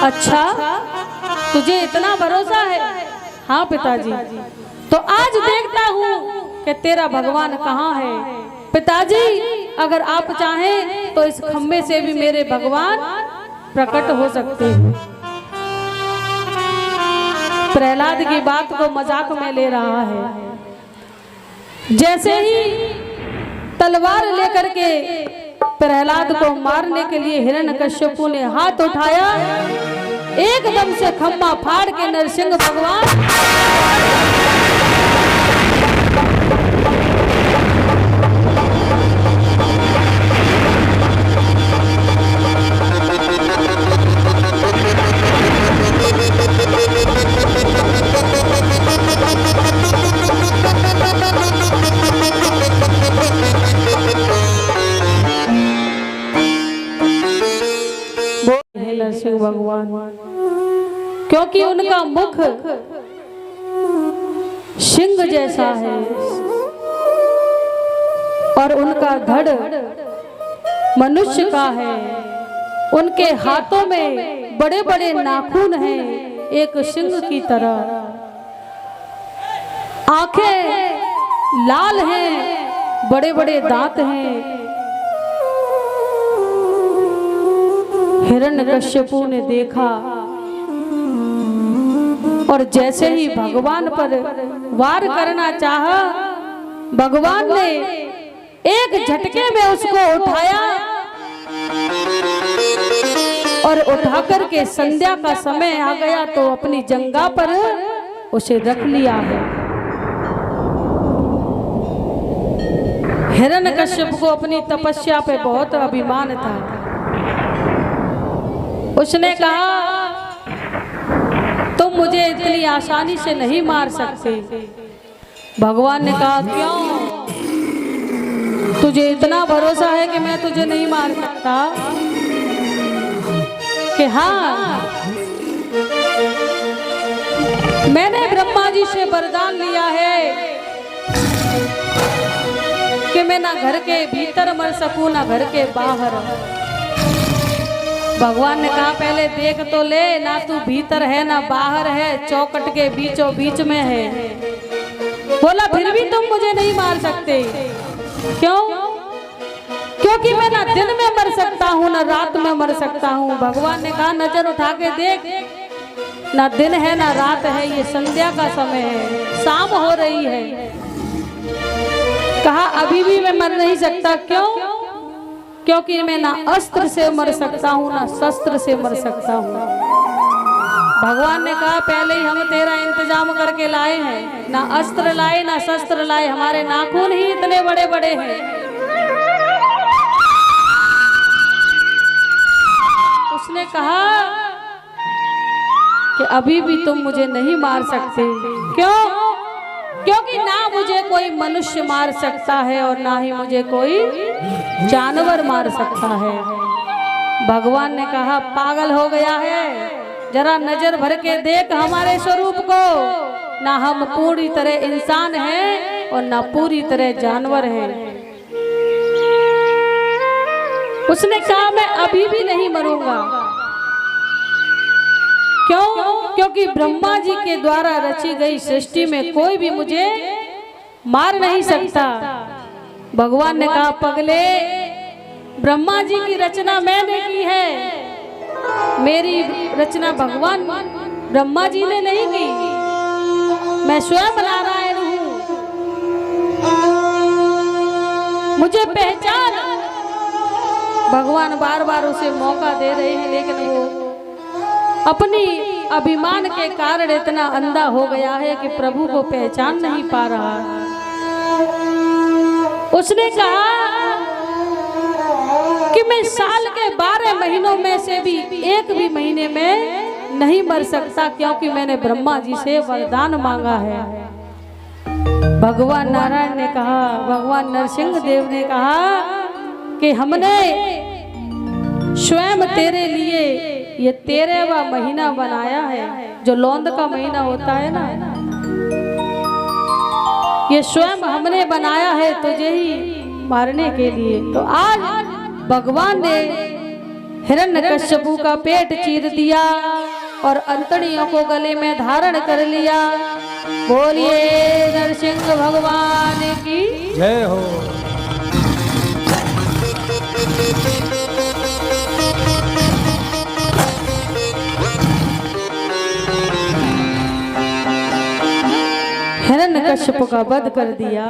अच्छा, तुझे इतना भरोसा है? हाँ पिताजी। तो आज देखता हूँ कि तेरा भगवान कहाँ है। पिताजी, अगर आप चाहें तो इस खम्भे से भी मेरे भगवान प्रकट हो सकते हैं। प्रहलाद की बात को मजाक में ले रहा है। जैसे ही तलवार लेकर के प्रहलाद को मारने के लिए हिरण्यकश्यपु ने हाथ उठाया, एकदम से खम्भा फाड़ के नरसिंह भगवान नरसिंह भगवान, क्योंकि उनका मुख सिंह जैसा है और उनका धड़ मनुष्य का है। उनके हाथों में बड़े बड़े नाखून हैं, एक सिंह की तरह। आंखें लाल हैं, बड़े बड़े दांत हैं। हिरण्यकश्यपु ने देखा और जैसे ही भगवान पर वार करना चाहा, भगवान ने एक झटके में उसको उठाया और उठा करके संध्या का समय आ गया तो अपनी जंगा पर उसे रख लिया है। हिरण्यकश्यप को अपनी तपस्या पे बहुत अभिमान था। उसने कहा, तुम मुझे इतनी आसानी से नहीं मार सकते। भगवान ने कहा, क्यों? तुझे इतना भरोसा है कि मैं तुझे नहीं मार सकता? कि हाँ, मैंने ब्रह्मा जी से वरदान लिया है कि मैं ना घर के भीतर मर सकूं ना घर के बाहर। भगवान ने कहा, पहले देख तो ले, ना तू भीतर है ना बाहर है, चौखट के बीचों बीच में है। बोला, फिर भी तुम मुझे नहीं मार सकते। क्यों? क्योंकि मैं ना दिन में मर सकता हूँ ना रात में मर सकता हूँ। भगवान ने कहा, नजर उठा के देख, ना दिन है ना रात है, ये संध्या का समय है, शाम हो रही है। कहा, अभी भी मैं मर नहीं सकता। क्यों? क्योंकि मैं ना अस्त्र से मर सकता हूँ ना शस्त्र से मर सकता हूँ। भगवान ने कहा, पहले ही हम तेरा इंतजाम करके लाए हैं, ना अस्त्र लाए ना शस्त्र लाए, हमारे नाखून ही इतने बड़े बड़े हैं। उसने कहा कि अभी भी तुम मुझे नहीं मार सकते। क्यों? क्योंकि ना मुझे कोई मनुष्य मार सकता है और ना ही मुझे कोई जानवर मार सकता है। भगवान ने कहा, पागल हो गया है, जरा नजर भर के देख हमारे स्वरूप को। ना हम पूरी तरह इंसान हैं और ना पूरी तरह जानवर हैं। उसने कहा, मैं अभी भी नहीं मरूंगा। क्यों? क्योंकि ब्रह्मा जी के द्वारा रची गई सृष्टि में कोई भी मुझे मार नहीं सकता। भगवान ने कहा, पगले, ब्रह्मा जी की रचना मैंने की है, मेरी रचना भगवान ब्रह्मा जी ने नहीं की, मैं स्वयं नारायण हूँ। मुझे पहचान। भगवान बार बार उसे मौका दे रहे हैं, लेकिन वो अपनी अभिमान के कारण इतना अंधा हो गया है कि प्रभु को पहचान नहीं पा रहा। उसने कहा कि मैं साल के 12 महीनों में से भी एक भी महीने में नहीं मर सकता, क्योंकि मैंने ब्रह्मा जी से वरदान मांगा है। भगवान नारायण ने कहा, भगवान नरसिंह देव ने कहा कि हमने स्वयं तेरे लिए ये 13वां महीना बनाया है, जो लौंद का महीना होता है ना, ये स्वयं हमने बनाया है तुझे ही मारने के लिए। तो आज भगवान ने हिरण्यकश्यपु का पेट चीर दिया और अंतड़ियों को गले में धारण कर लिया। बोलिए नरसिंह भगवान की जय हो। हिरण्यकश्यप का वध कर दिया।